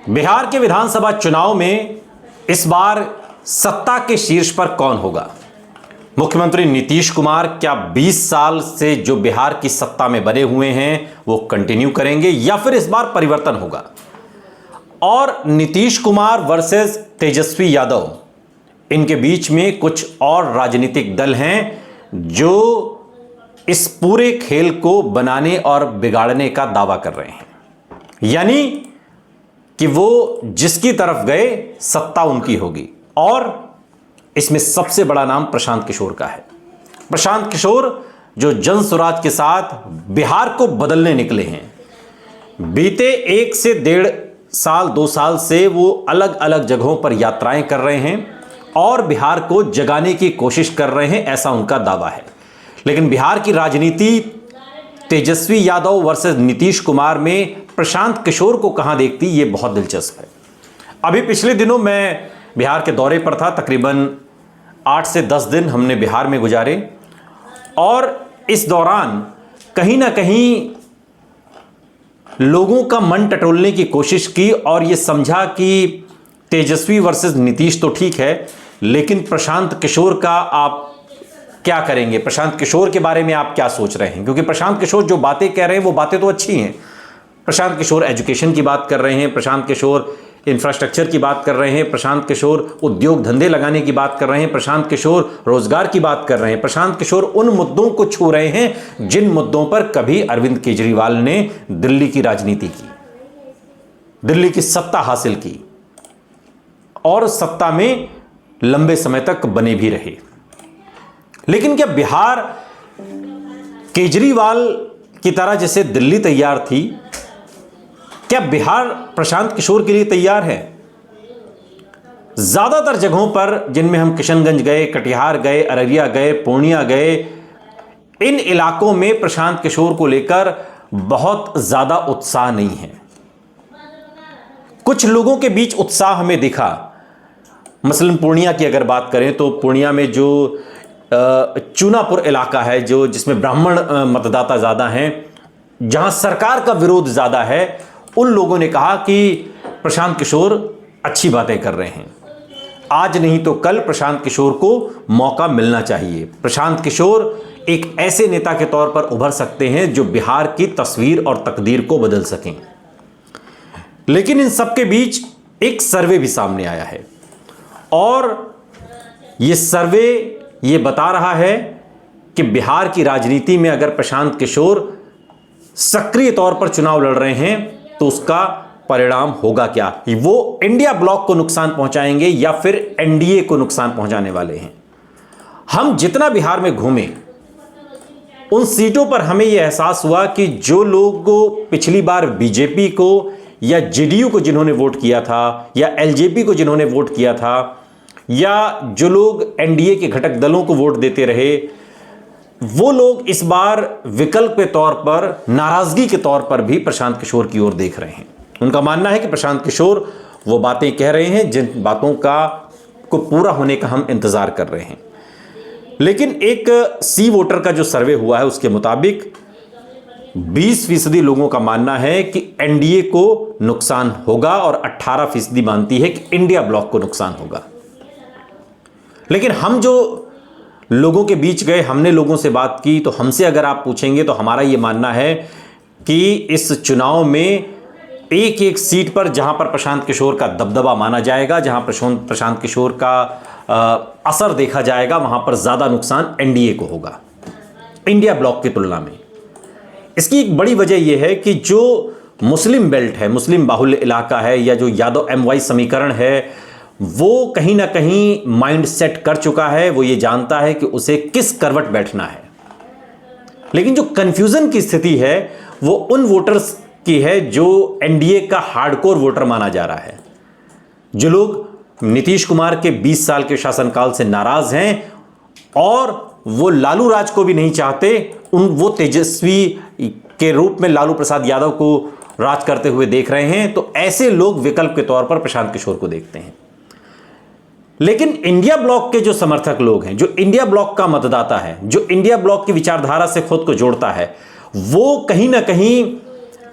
बिहार के विधानसभा चुनाव में इस बार सत्ता के शीर्ष पर कौन होगा? मुख्यमंत्री नीतीश कुमार क्या 20 साल से जो बिहार की सत्ता में बने हुए हैं वो कंटिन्यू करेंगे या फिर इस बार परिवर्तन होगा? और नीतीश कुमार वर्सेस तेजस्वी यादव, इनके बीच में कुछ और राजनीतिक दल हैं जो इस पूरे खेल को बनाने और बिगाड़ने का दावा कर रहे हैं, यानी कि वो जिसकी तरफ गए सत्ता उनकी होगी। और इसमें सबसे बड़ा नाम प्रशांत किशोर का है। प्रशांत किशोर जो जन स्वराज के साथ बिहार को बदलने निकले हैं। बीते 1 से 1.5 साल 2 साल से वो अलग अलग जगहों पर यात्राएं कर रहे हैं और बिहार को जगाने की कोशिश कर रहे हैं, ऐसा उनका दावा है। लेकिन बिहार की राजनीति तेजस्वी यादव वर्सेस नीतीश कुमार में प्रशांत किशोर को कहां देखती, ये बहुत दिलचस्प है। अभी पिछले दिनों मैं बिहार के दौरे पर था, तकरीबन 8 से 10 दिन हमने बिहार में गुजारे और इस दौरान कहीं ना कहीं लोगों का मन टटोलने की कोशिश की और यह समझा कि तेजस्वी वर्सेस नीतीश तो ठीक है, लेकिन प्रशांत किशोर का आप क्या करेंगे? प्रशांत किशोर के बारे में आप क्या सोच रहे हैं? क्योंकि प्रशांत किशोर जो बातें कह रहे हैं वो बातें तो अच्छी हैं। प्रशांत किशोर एजुकेशन की बात कर रहे हैं, प्रशांत किशोर इंफ्रास्ट्रक्चर की बात कर रहे हैं, प्रशांत किशोर उद्योग धंधे लगाने की बात कर रहे हैं, प्रशांत किशोर रोजगार की बात कर रहे हैं, प्रशांत किशोर उन मुद्दों को छू रहे हैं जिन मुद्दों पर कभी अरविंद केजरीवाल ने दिल्ली की राजनीति की, दिल्ली की सत्ता हासिल की और सत्ता में लंबे समय तक बने भी रहे। लेकिन क्या बिहार केजरीवाल की तरह जैसे दिल्ली तैयार थी, क्या बिहार प्रशांत किशोर के लिए तैयार है? ज्यादातर जगहों पर जिनमें हम किशनगंज गए, कटिहार गए, अररिया गए, पूर्णिया गए, इन इलाकों में प्रशांत किशोर को लेकर बहुत ज्यादा उत्साह नहीं है। कुछ लोगों के बीच उत्साह हमें दिखा। मसलन पूर्णिया की अगर बात करें तो पूर्णिया में जो चूनापुर इलाका है, जो जिसमें ब्राह्मण मतदाता ज्यादा हैं, जहां सरकार का विरोध ज्यादा है, उन लोगों ने कहा कि प्रशांत किशोर अच्छी बातें कर रहे हैं, आज नहीं तो कल प्रशांत किशोर को मौका मिलना चाहिए। प्रशांत किशोर एक ऐसे नेता के तौर पर उभर सकते हैं जो बिहार की तस्वीर और तकदीर को बदल सकें। लेकिन इन सबके बीच एक सर्वे भी सामने आया है और यह सर्वे ये बता रहा है कि बिहार की राजनीति में अगर प्रशांत किशोर सक्रिय तौर पर चुनाव लड़ रहे हैं तो उसका परिणाम होगा क्या? वो इंडिया ब्लॉक को नुकसान पहुंचाएंगे या फिर एनडीए को नुकसान पहुंचाने वाले हैं? हम जितना बिहार में घूमे उन सीटों पर हमें यह एहसास हुआ कि जो लोग पिछली बार बीजेपी को या जेडीयू को जिन्होंने वोट किया था या एलजेपी को जिन्होंने वोट किया था या जो लोग एनडीए के घटक दलों को वोट देते रहे, वो लोग इस बार विकल्प के तौर पर, नाराजगी के तौर पर भी प्रशांत किशोर की ओर देख रहे हैं। उनका मानना है कि प्रशांत किशोर वो बातें कह रहे हैं जिन बातों को पूरा होने का हम इंतजार कर रहे हैं। लेकिन एक सी वोटर का जो सर्वे हुआ है उसके मुताबिक 20% लोगों का मानना है कि एनडीए को नुकसान होगा और 18% मानती है कि इंडिया ब्लॉक को नुकसान होगा। लेकिन हम जो लोगों के बीच गए, हमने लोगों से बात की, तो हमसे अगर आप पूछेंगे तो हमारा यह मानना है कि इस चुनाव में एक एक सीट पर जहां पर प्रशांत किशोर का दबदबा माना जाएगा, जहां प्रशांत किशोर का असर देखा जाएगा, वहां पर ज्यादा नुकसान एनडीए को होगा इंडिया ब्लॉक की तुलना में। इसकी एक बड़ी वजह यह है कि जो मुस्लिम बेल्ट है, मुस्लिम बाहुल्य इलाका है, या जो यादव एमवाई समीकरण है, वो कहीं ना कहीं माइंड सेट कर चुका है। वो ये जानता है कि उसे किस करवट बैठना है। लेकिन जो कंफ्यूजन की स्थिति है वो उन वोटर्स की है जो एनडीए का हार्डकोर वोटर माना जा रहा है, जो लोग नीतीश कुमार के 20 साल के शासनकाल से नाराज हैं और वो लालू राज को भी नहीं चाहते। वो तेजस्वी के रूप में लालू प्रसाद यादव को राज करते हुए देख रहे हैं। तो ऐसे लोग विकल्प के तौर पर प्रशांत किशोर को देखते हैं। लेकिन इंडिया ब्लॉक के जो समर्थक लोग हैं, जो इंडिया ब्लॉक का मतदाता है, जो इंडिया ब्लॉक की विचारधारा से खुद को जोड़ता है, वो कहीं ना कहीं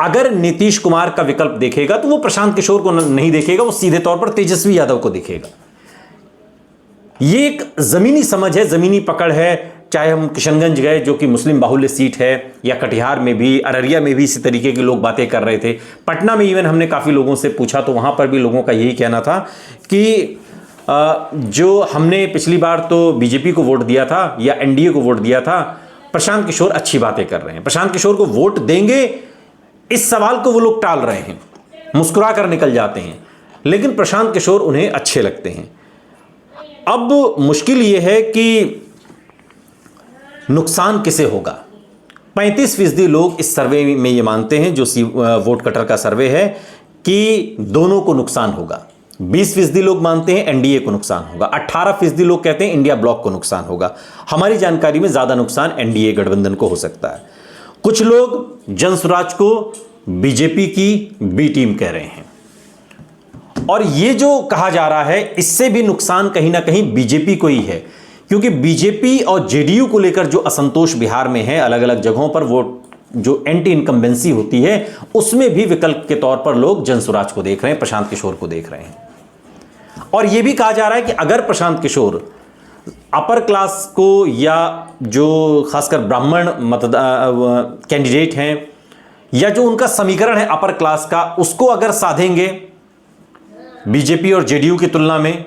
अगर नीतीश कुमार का विकल्प देखेगा तो वो प्रशांत किशोर को नहीं देखेगा, वो सीधे तौर पर तेजस्वी यादव को देखेगा। ये एक जमीनी समझ है, जमीनी पकड़ है। चाहे हम किशनगंज गए जो कि मुस्लिम बाहुल्य सीट है, या कटिहार में भी, अररिया में भी इसी तरीके के लोग बातें कर रहे थे। पटना में इवन हमने काफ़ी लोगों से पूछा तो वहाँ पर भी लोगों का यही कहना था कि जो हमने पिछली बार तो बीजेपी को वोट दिया था या एनडीए को वोट दिया था, प्रशांत किशोर अच्छी बातें कर रहे हैं, प्रशांत किशोर को वोट देंगे, इस सवाल को वो लोग टाल रहे हैं, मुस्कुरा कर निकल जाते हैं, लेकिन प्रशांत किशोर उन्हें अच्छे लगते हैं। अब मुश्किल ये है कि नुकसान किसे होगा। 35% लोग इस सर्वे में ये मानते हैं, जो वोट कटर का सर्वे है, कि दोनों को नुकसान होगा। 20% लोग मानते हैं एनडीए को नुकसान होगा। 18% लोग कहते हैं इंडिया ब्लॉक को नुकसान होगा। हमारी जानकारी में ज्यादा नुकसान एनडीए गठबंधन को हो सकता है। कुछ लोग जनसुराज को बीजेपी की बी टीम कह रहे हैं, और ये जो कहा जा रहा है इससे भी नुकसान कहीं ना कहीं बीजेपी को ही है, क्योंकि बीजेपी और जेडीयू को लेकर जो असंतोष बिहार में है, अलग अलग जगहों पर वो जो एंटी इनकम्बेंसी होती है, उसमें भी विकल्प के तौर पर लोग जनसुराज को देख रहे हैं, प्रशांत किशोर को देख रहे हैं। और यह भी कहा जा रहा है कि अगर प्रशांत किशोर अपर क्लास को या जो खासकर ब्राह्मण कैंडिडेट हैं, या जो उनका समीकरण है अपर क्लास का, उसको अगर साधेंगे बीजेपी और जेडीयू की तुलना में,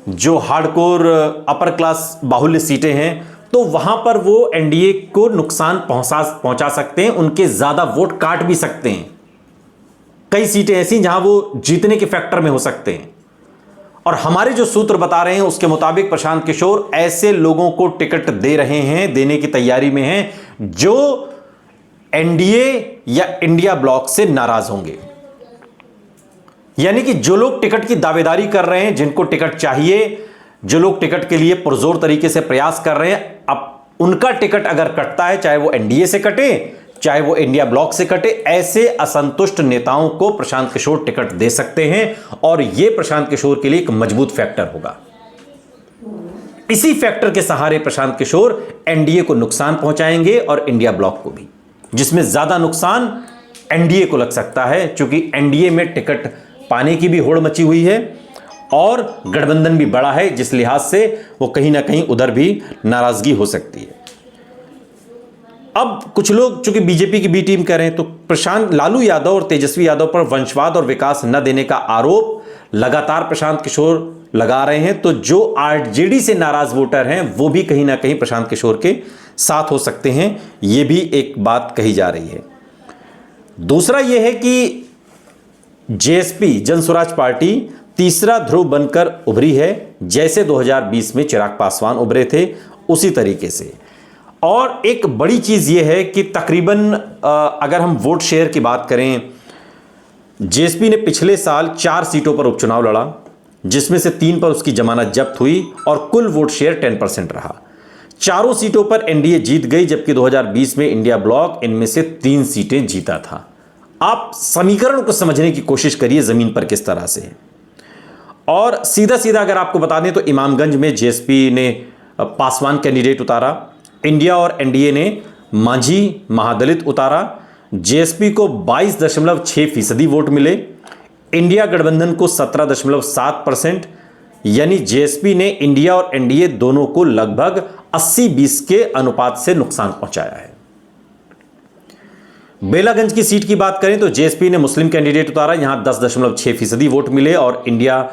जो हार्डकोर अपर क्लास बाहुल्य सीटें हैं, तो वहां पर वो एनडीए को नुकसान पहुंचा सकते हैं, उनके ज्यादा वोट काट भी सकते हैं। कई सीटें ऐसी जहां वो जीतने के फैक्टर में हो सकते हैं। और हमारे जो सूत्र बता रहे हैं उसके मुताबिक प्रशांत किशोर ऐसे लोगों को टिकट दे रहे हैं, देने की तैयारी में हैं, जो एनडीए या इंडिया ब्लॉक से नाराज होंगे। यानी कि जो लोग टिकट की दावेदारी कर रहे हैं, जिनको टिकट चाहिए, जो लोग टिकट के लिए पुरजोर तरीके से प्रयास कर रहे हैं, अब उनका टिकट अगर कटता है, चाहे वो एनडीए से कटे, चाहे वो इंडिया ब्लॉक से कटे, ऐसे असंतुष्ट नेताओं को प्रशांत किशोर टिकट दे सकते हैं, और यह प्रशांत किशोर के लिए एक मजबूत फैक्टर होगा। इसी फैक्टर के सहारे प्रशांत किशोर एनडीए को नुकसान पहुंचाएंगे और इंडिया ब्लॉक को भी, जिसमें ज्यादा नुकसान एनडीए को लग सकता है, क्योंकि एनडीए में टिकट पाने की भी होड़ मची हुई है और गठबंधन भी बड़ा है, जिस लिहाज से वो कहीं ना कहीं उधर भी नाराजगी हो सकती है। अब कुछ लोग चूंकि बीजेपी की बी टीम कह रहे हैं, तो प्रशांत लालू यादव और तेजस्वी यादव पर वंशवाद और विकास न देने का आरोप लगातार प्रशांत किशोर लगा रहे हैं। तो जो आरजेडी से नाराज वोटर हैं वो भी कहीं ना कहीं प्रशांत किशोर के साथ हो सकते हैं, यह भी एक बात कही जा रही है। दूसरा यह है कि जेएसपी जनसुराज पार्टी तीसरा ध्रुव बनकर उभरी है, जैसे 2020 में चिराग पासवान उभरे थे उसी तरीके से। और एक बड़ी चीज यह है कि तकरीबन अगर हम वोट शेयर की बात करें, जेएसपी ने पिछले साल 4 सीटों पर उपचुनाव लड़ा, जिसमें से 3 पर उसकी जमानत जब्त हुई और कुल वोट शेयर 10% रहा। 4 सीटों पर एनडीए जीत गई, जबकि 2020 में इंडिया ब्लॉक इनमें से 3 सीटें जीता था। आप समीकरण को समझने की कोशिश करिए जमीन पर किस तरह से है। और सीधा सीधा अगर आपको बता दें तो इमामगंज में जेएसपी ने पासवान कैंडिडेट उतारा, इंडिया और एनडीए ने मांझी महादलित उतारा। जेएसपी को 22.6% वोट मिले, इंडिया गठबंधन को 17.7%, यानी जेएसपी ने इंडिया और एनडीए दोनों को लगभग 80-20 के अनुपात से नुकसान पहुंचाया है। बेलागंज की सीट की बात करें तो जेएसपी ने मुस्लिम कैंडिडेट उतारा, यहां 10.6% वोट मिले और इंडिया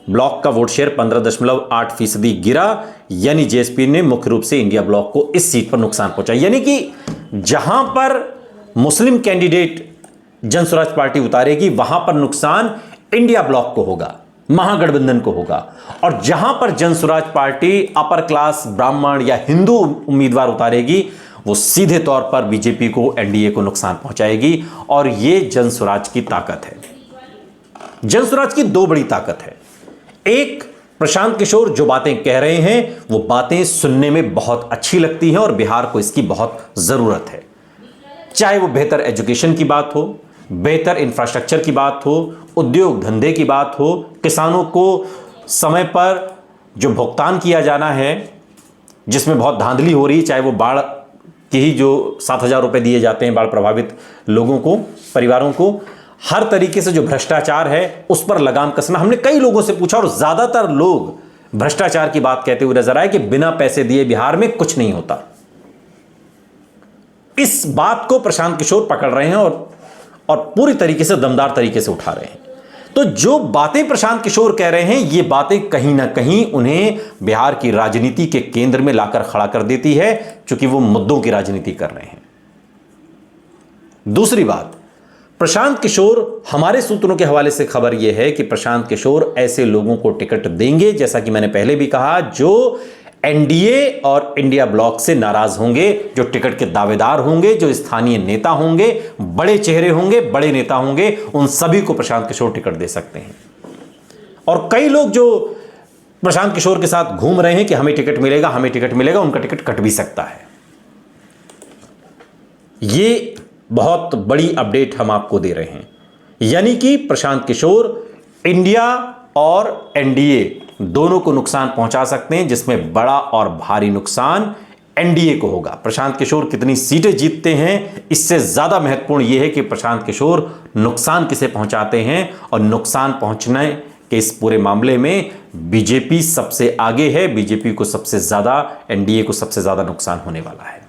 ब्लॉक का वोट शेयर 15.8% गिरा, यानी जेएसपी ने मुख्य रूप से इंडिया ब्लॉक को इस सीट पर नुकसान पहुंचाया। यानी कि जहां पर मुस्लिम कैंडिडेट जनसुराज पार्टी उतारेगी वहां पर नुकसान इंडिया ब्लॉक को होगा, महागठबंधन को होगा, और जहां पर जनसुराज पार्टी अपर क्लास ब्राह्मण या हिंदू उम्मीदवार उतारेगी वो सीधे तौर पर बीजेपी को, एनडीए को नुकसान पहुंचाएगी। और यह जनसुराज की ताकत है। जनसुराज की 2 बड़ी ताकत है। एक, प्रशांत किशोर जो बातें कह रहे हैं वो बातें सुनने में बहुत अच्छी लगती हैं और बिहार को इसकी बहुत जरूरत है। चाहे वो बेहतर एजुकेशन की बात हो, बेहतर इंफ्रास्ट्रक्चर की बात हो, उद्योग धंधे की बात हो, किसानों को समय पर जो भुगतान किया जाना है जिसमें बहुत धांधली हो रही, चाहे वो बाढ़ के ही जो 7,000 रुपए दिए जाते हैं बाढ़ प्रभावित लोगों को परिवारों को, हर तरीके से जो भ्रष्टाचार है उस पर लगाम कसना। हमने कई लोगों से पूछा और ज्यादातर लोग भ्रष्टाचार की बात कहते हुए नजर आए कि बिना पैसे दिए बिहार में कुछ नहीं होता। इस बात को प्रशांत किशोर पकड़ रहे हैं और पूरी तरीके से दमदार तरीके से उठा रहे हैं। तो जो बातें प्रशांत किशोर कह रहे हैं, ये बातें कहीं ना कहीं उन्हें बिहार की राजनीति के केंद्र में लाकर खड़ा कर देती है, क्योंकि वो मुद्दों की राजनीति कर रहे हैं। दूसरी बात, प्रशांत किशोर, हमारे सूत्रों के हवाले से खबर यह है कि प्रशांत किशोर ऐसे लोगों को टिकट देंगे, जैसा कि मैंने पहले भी कहा, जो एनडीए और इंडिया ब्लॉक से नाराज होंगे, जो टिकट के दावेदार होंगे, जो स्थानीय नेता होंगे, बड़े चेहरे होंगे, बड़े नेता होंगे, उन सभी को प्रशांत किशोर टिकट दे सकते हैं। और कई लोग जो प्रशांत किशोर के साथ घूम रहे हैं कि हमें टिकट मिलेगा, हमें टिकट मिलेगा, उनका टिकट कट भी सकता है। ये बहुत बड़ी अपडेट हम आपको दे रहे हैं, यानी कि प्रशांत किशोर इंडिया और एनडीए दोनों को नुकसान पहुंचा सकते हैं, जिसमें बड़ा और भारी नुकसान एनडीए को होगा। प्रशांत किशोर कितनी सीटें जीतते हैं, इससे ज्यादा महत्वपूर्ण यह है कि प्रशांत किशोर नुकसान किसे पहुंचाते हैं, और नुकसान पहुंचने के इस पूरे मामले में बीजेपी सबसे आगे है। बीजेपी को सबसे ज्यादा, एनडीए को सबसे ज्यादा नुकसान होने वाला है।